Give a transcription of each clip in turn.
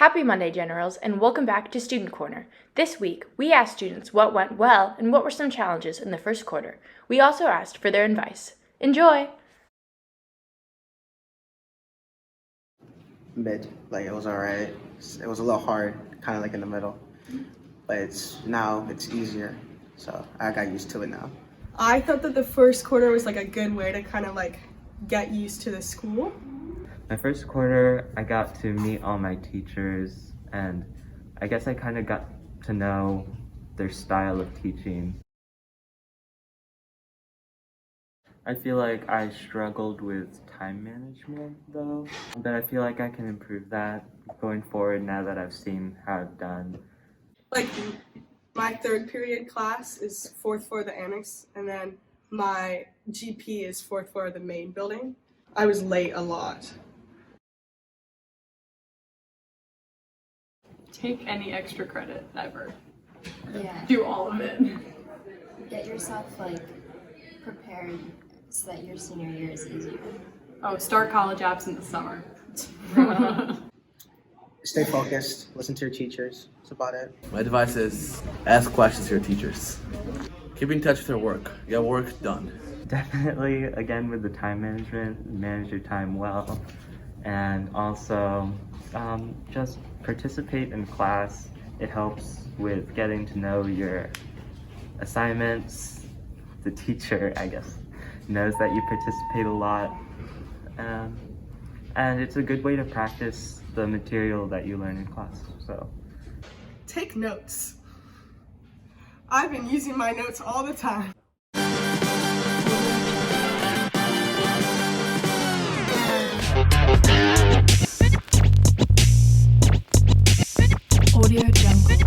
Happy Monday, Generals, and welcome back to Student Corner. This week, we asked students what went well and what were some challenges in the first quarter. We also asked for their advice. Enjoy! Mid, like it was alright. It was a little hard, kind of like in the middle, but now it's easier, so I got used to it now. I thought that the first quarter was like a good way to kind of like get used to the school. My first quarter, I got to meet all my teachers, and I guess I kind of got to know their style of teaching. I feel like I struggled with time management though, but I feel like I can improve that going forward now that I've seen how I've done. Like my third period class is fourth floor of the annex, and then my GP is fourth floor of the main building. I was late a lot. Take any extra credit ever. Yeah. Do all of it. Get yourself prepared so that your senior year is easier. Oh, start college apps in the summer. Stay focused, listen to your teachers, that's about it. My advice is ask questions to your teachers. Keep in touch with your work. Get work done. Definitely, again, with the time management, manage your time well, and also just participate in class. It helps with getting to know your assignments. The teacher, I guess, knows that you participate a lot, and it's a good way to practice the material that you learn in class. So Take notes. I've been using my notes all the time. Audio Jungle.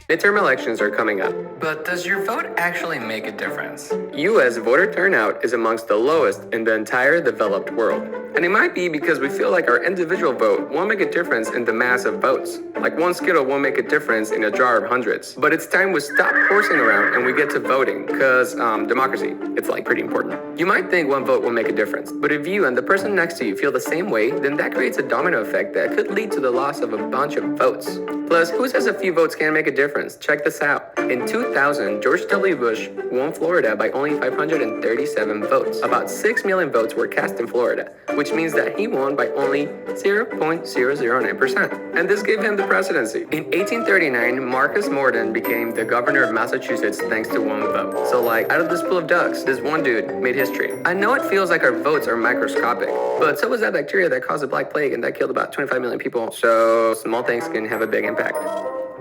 Midterm elections are coming up. But does your vote actually make a difference? U.S. voter turnout is amongst the lowest in the entire developed world. And it might be because we feel like our individual vote won't make a difference in the mass of votes. Like one Skittle won't make a difference in a jar of hundreds. But it's time we stop horsing around and we get to voting, because democracy, it's pretty important. You might think one vote will make a difference, but if you and the person next to you feel the same way, then that creates a domino effect that could lead to the loss of a bunch of votes. Plus, who says a few votes can't make a difference? Check this out. In 2000, George W. Bush won Florida by only 537 votes. About 6 million votes were cast in Florida, which means that he won by only 0.009%. And this gave him the presidency. In 1839, Marcus Morden became the governor of Massachusetts thanks to one vote. So out of this pool of ducks, this one dude made history. I know it feels like our votes are microscopic, but so was that bacteria that caused the Black Plague and that killed about 25 million people. So small things can have a big impact.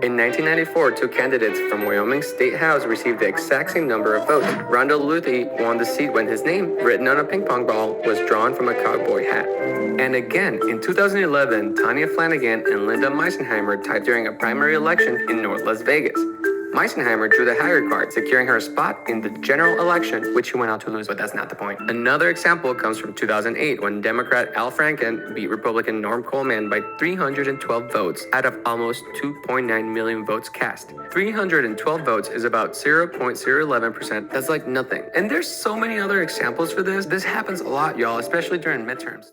In 1994, two candidates from Wyoming State House received the exact same number of votes. Randall Luthi won the seat when his name, written on a ping pong ball, was drawn from a cowboy hat. And again, in 2011, Tanya Flanagan and Linda Meisenheimer tied during a primary election in North Las Vegas. Meisenheimer drew the higher card, securing her spot in the general election, which she went out to lose, but that's not the point. Another example comes from 2008, when Democrat Al Franken beat Republican Norm Coleman by 312 votes out of almost 2.9 million votes cast. 312 votes is about 0.011%. That's nothing. And there's so many other examples for this. This happens a lot, y'all, especially during midterms.